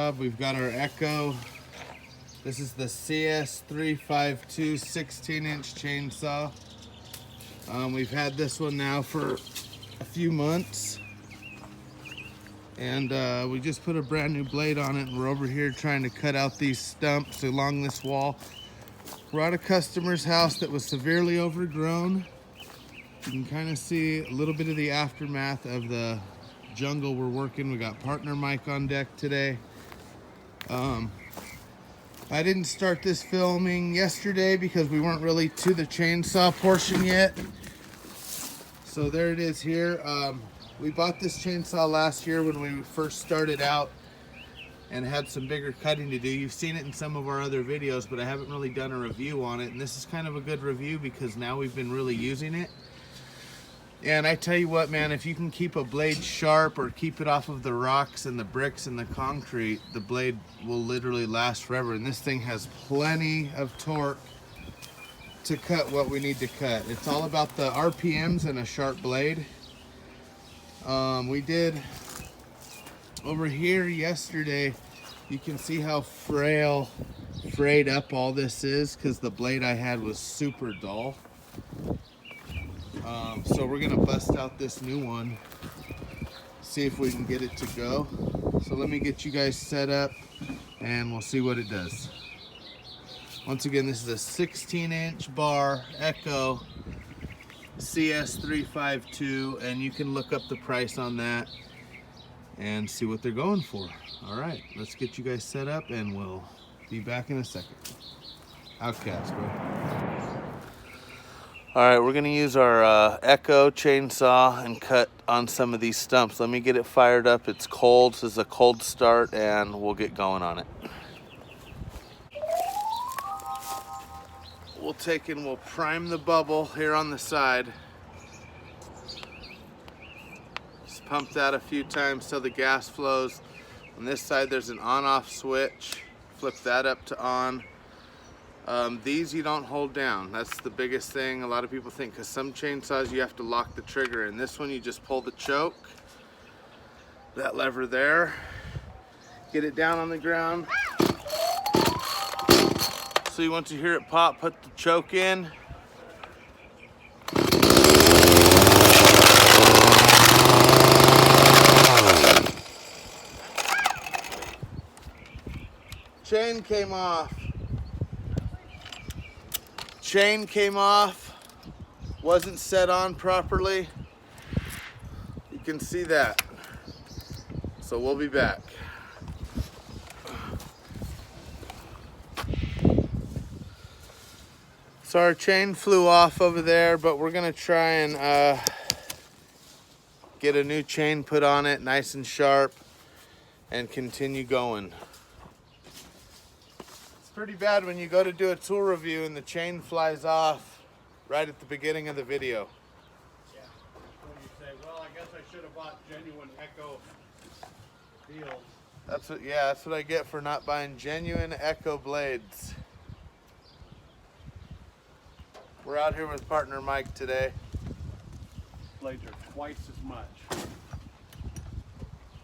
job. We've got our Echo. This is the CS-352 16-inch chainsaw. We've had this one now for a few months. And we just put a brand new blade on it, and we're over here trying to cut out these stumps along this wall. We're at a customer's house that was severely overgrown. You can kind of see a little bit of the aftermath of the jungle we're working. We got partner Mike on deck today. I didn't start this filming yesterday because we weren't really to the chainsaw portion yet. So there it is here. We bought this chainsaw last year when we first started out and had some bigger cutting to do. You've seen it in some of our other videos, but I haven't really done a review on it. And this is kind of a good review because now we've been really using it. And I tell you what, man, if you can keep a blade sharp or keep it off of the rocks and the bricks and the concrete, the blade will literally last forever. And this thing has plenty of torque to cut what we need to cut. It's all about the RPMs and a sharp blade. We did over here yesterday, you can see how frayed up all this is because the blade I had was super dull. So we're gonna bust out this new one, see if we can get it to go. So let me get you guys set up and we'll see what it does. Once again, this is a 16-inch bar Echo CS-352, and you can look up the price on that and see what they're going for. All right, let's get you guys set up and we'll be back in a second. Outcast, bro. All right, we're gonna use our Echo chainsaw and cut on some of these stumps. Let me get it fired up. It's cold, this is a cold start, and we'll get going on it. We'll take and we'll prime the bubble here on the side. Just pump that a few times till the gas flows. On this side there's an on-off switch. Flip that up to on. These you don't hold down. That's the biggest thing a lot of people think, because some chainsaws you have to lock the trigger. And this one you just pull the choke, that lever there, get it down on the ground. So you want to hear it pop, put the choke in. Chain came off. Chain came off, wasn't set on properly. You can see that. So we'll be back. So our chain flew off over there, but we're gonna try and get a new chain put on it, nice and sharp, and continue going. Pretty bad when you go to do a tool review and the chain flies off right at the beginning of the video. Yeah. When you say, well, I guess I should have bought genuine Echo deals. That's what I get for not buying genuine Echo blades. We're out here with partner Mike today. Blades are twice as much.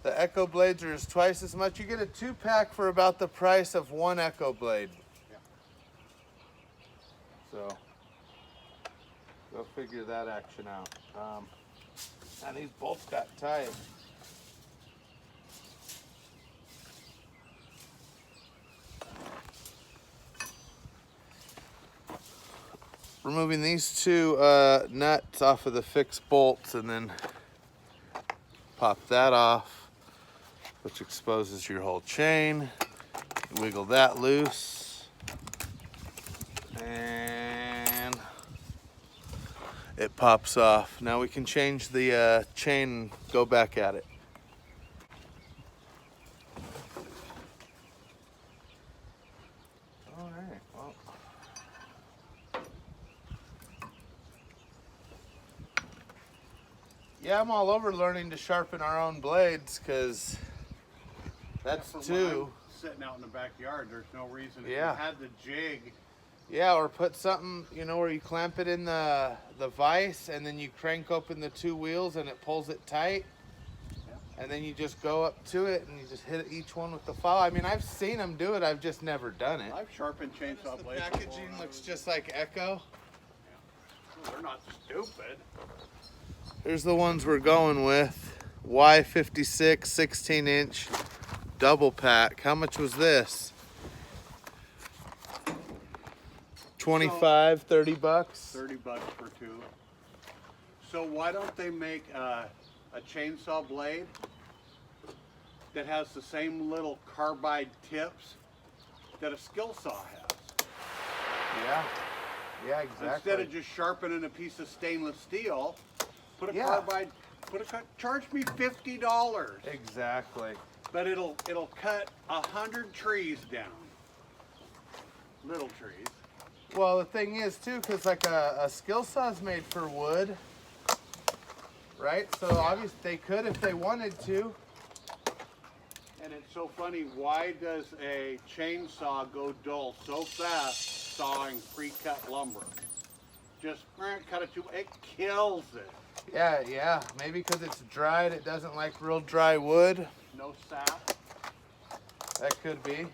The Echo blades are twice as much. You get a 2-pack for about the price of one Echo blade. Yeah. So, go figure that action out. And these bolts got tight. Removing these two nuts off of the fixed bolts, and then pop that off, which exposes your whole chain. Wiggle that loose, and it pops off. Now we can change the chain and go back at it. All right, well. Yeah, I'm all over learning to sharpen our own blades, because that's two. Sitting out in the backyard, there's no reason. If Yeah. you had the jig. Yeah, or put something, you know, where you clamp it in the vise and then you crank open the two wheels and it pulls it tight. Yeah. and then you just go up to it and you just hit each one with the file. I mean, I've seen them do it. I've just never done it. I've sharpened chainsaw The blades. packaging looks just like Echo. Well, they're not stupid. Here's the ones we're going with. Y56 16-inch double pack. How much was this? 25, 30 bucks? 30 bucks for two. So why don't they make a chainsaw blade that has the same little carbide tips that a skill saw has? Yeah. Yeah, exactly. Instead of just sharpening a piece of stainless steel, put a Yeah. carbide, charge me $50. Exactly. But it'll cut 100 trees down. Little trees. Well, the thing is too, because like a skill saw is made for wood, right? So obviously they could if they wanted to. And it's so funny, why does a chainsaw go dull so fast sawing pre-cut lumber? Just cut it to, it kills it. Yeah, yeah. Maybe because it's dried, it doesn't like real dry wood. No sap. That could be.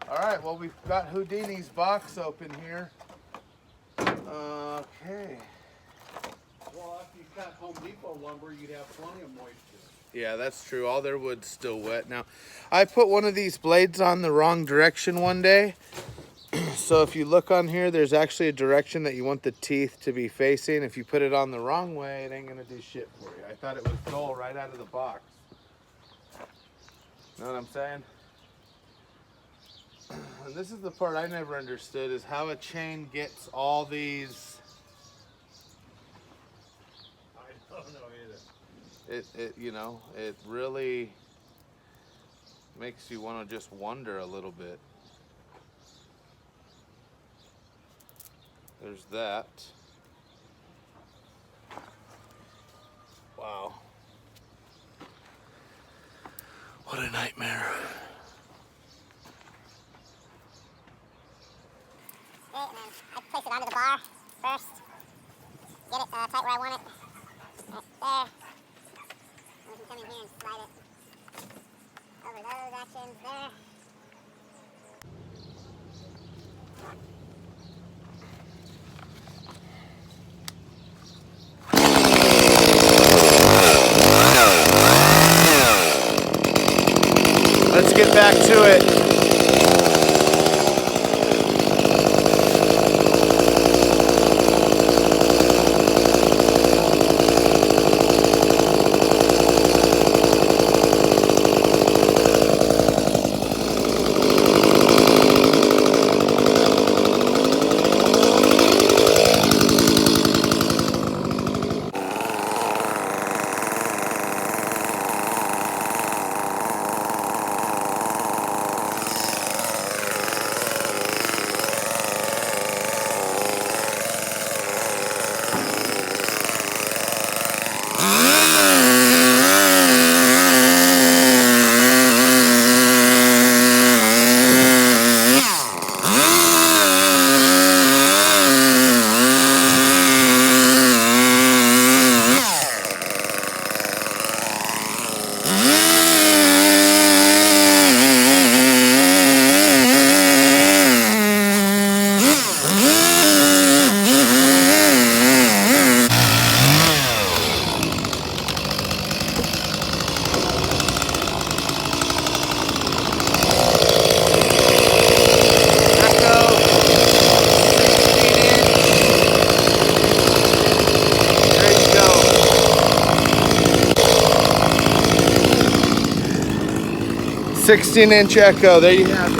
All right, well, we've got Houdini's box open here. Okay. Well, if you cut Home Depot lumber, you'd have plenty of moisture. Yeah, that's true. All their wood's still wet. Now, I put one of these blades on the wrong direction one day. So if you look on here, there's actually a direction that you want the teeth to be facing. If you put it on the wrong way, it ain't gonna do shit for you. I thought it was dull right out of the box. Know what I'm saying? And this is the part I never understood, is how a chain gets all these. I don't know either. It really makes you want to just wonder a little bit. There's that. Wow. What a nightmare. Great, and then I place it onto the bar first. Get it tight where I want it. Right there. And we can come in here and slide it over those actions there. Let's get back to it. Echo, 16-inch. There you go. 16-inch Echo, there you have it.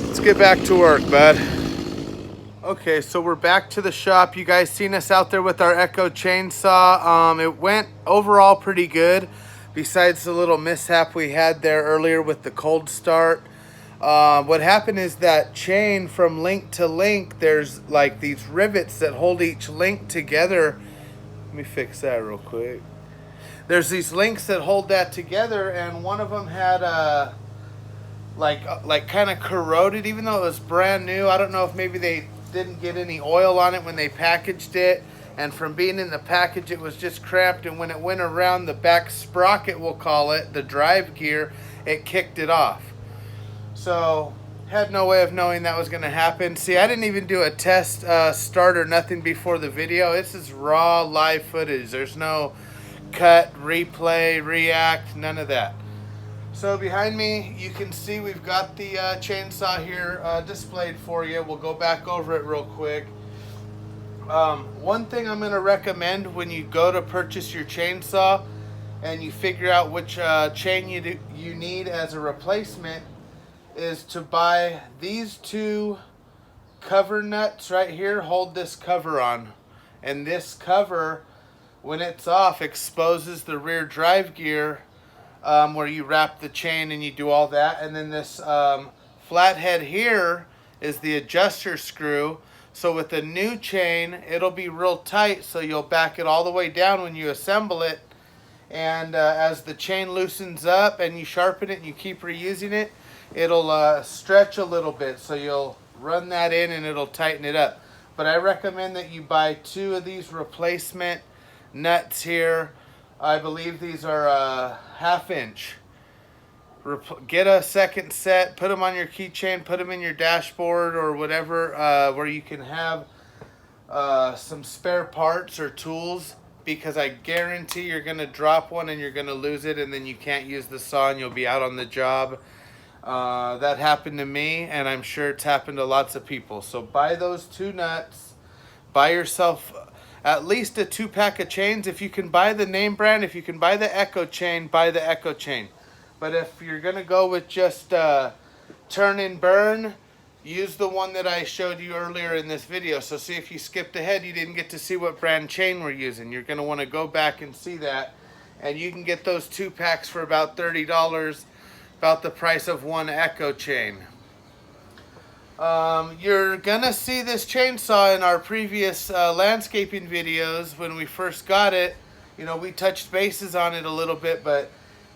Let's get back to work, bud. Okay, so we're back to the shop. You guys seen us out there with our Echo chainsaw. It went overall pretty good, besides the little mishap we had there earlier with the cold start. What happened is that chain from link to link, there's like these rivets that hold each link together. Let me fix that real quick. There's these links that hold that together, and one of them had like kind of corroded, even though it was brand new. I don't know if maybe they didn't get any oil on it when they packaged it, and from being in the package it was just cramped, and when it went around the back sprocket, we'll call it, the drive gear, it kicked it off. So had no way of knowing that was going to happen. See, I didn't even do a test start or nothing before the video. This is raw live footage. There's no cut, replay, react, none of that. So behind me, you can see we've got the chainsaw here displayed for you. We'll go back over it real quick. One thing I'm going to recommend when you go to purchase your chainsaw and you figure out which chain you need as a replacement is to buy these two cover nuts right here. Hold this cover on, and this cover, when it's off, exposes the rear drive gear where you wrap the chain and you do all that. And then this flathead here is the adjuster screw. So with the new chain, it'll be real tight, so you'll back it all the way down when you assemble it. And as the chain loosens up and you sharpen it and you keep reusing it, it'll stretch a little bit, so you'll run that in and it'll tighten it up. But I recommend that you buy two of these replacement nuts here. I believe these are 1/2 inch. Get a second set, put them on your keychain, put them in your dashboard or whatever, where you can have some spare parts or tools, because I guarantee you're going to drop one and you're going to lose it, and then you can't use the saw and you'll be out on the job. That happened to me, and I'm sure it's happened to lots of people. So buy those two nuts. Buy yourself at least a 2-pack of chains. If you can buy the name brand, if you can buy the Echo chain, buy the Echo chain. But if you're going to go with just turn and burn, use the one that I showed you earlier in this video. So see, if you skipped ahead, you didn't get to see what brand chain we're using. You're going to want to go back and see that. And you can get those 2 packs for about $30. About the price of one Echo chain. You're gonna see this chainsaw in our previous landscaping videos. When we first got it, you know, we touched bases on it a little bit, but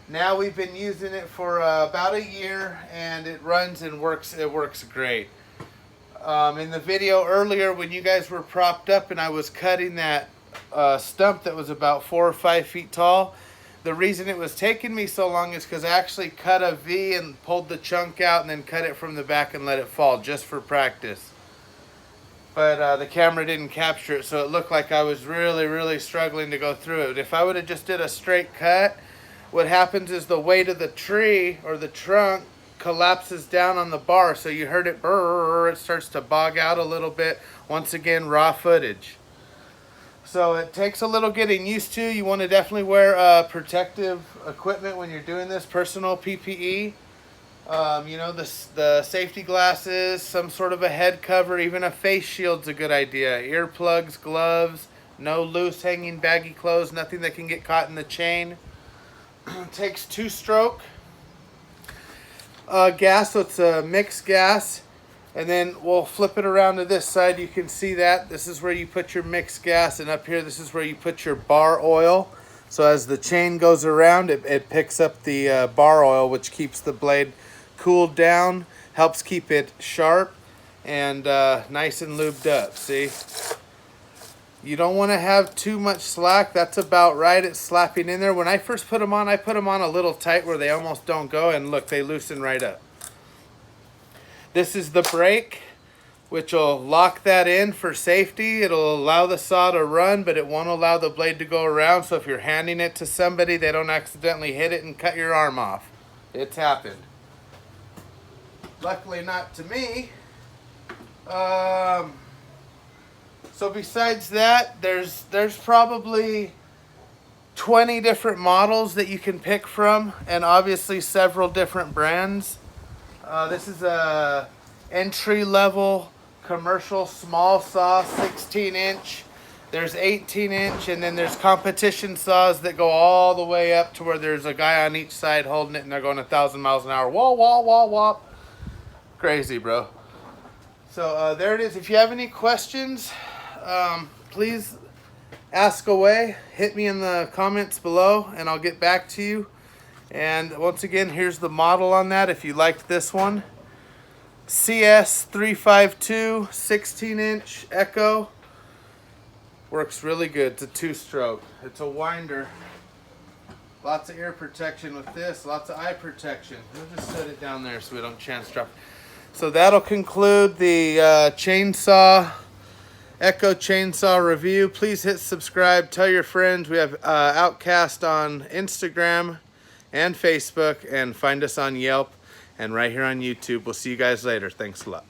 now we've been using it for about a year, and it runs and works. It works great. In the video earlier, when you guys were propped up and I was cutting that stump that was about 4 or 5 feet tall, the reason it was taking me so long is because I actually cut a V and pulled the chunk out and then cut it from the back and let it fall just for practice. But the camera didn't capture it, so it looked like I was really struggling to go through it. If I would have just did a straight cut, what happens is the weight of the tree or the trunk collapses down on the bar, so you heard it burr, it starts to bog out a little bit. Once again, raw footage. So it takes a little getting used to. You want to definitely wear protective equipment when you're doing this, personal PPE. You know, the safety glasses, some sort of a head cover, even a face shield's a good idea. Earplugs, gloves, no loose hanging baggy clothes, nothing that can get caught in the chain. Takes 2-stroke gas, so it's a mixed gas. And then we'll flip it around to this side. You can see that. This is where you put your mixed gas, and up here, this is where you put your bar oil. So as the chain goes around, it picks up the bar oil, which keeps the blade cooled down, helps keep it sharp and nice and lubed up. See? You don't want to have too much slack. That's about right. It's slapping in there. When I first put them on, I put them on a little tight where they almost don't go, and look, they loosen right up. This is the brake, which will lock that in for safety. It'll allow the saw to run, but it won't allow the blade to go around. So if you're handing it to somebody, they don't accidentally hit it and cut your arm off. It's happened. Luckily not to me. So besides that, there's probably 20 different models that you can pick from, and obviously several different brands. This is a entry-level commercial small saw, 16-inch. There's 18-inch, and then there's competition saws that go all the way up to where there's a guy on each side holding it, and they're going 1,000 miles an hour. Wah, wah, wah, wah. Crazy, bro. So there it is. If you have any questions, please ask away. Hit me in the comments below, and I'll get back to you. And once again, here's the model on that if you liked this one. CS-352 16-inch Echo. Works really good. It's a 2-stroke. It's a winder. Lots of ear protection with this. Lots of eye protection. We'll just set it down there so we don't chance drop. So that'll conclude the chainsaw, Echo chainsaw review. Please hit subscribe. Tell your friends. We have Outcast on Instagram and Facebook. And find us on Yelp and right here on YouTube. We'll see you guys later. Thanks a lot.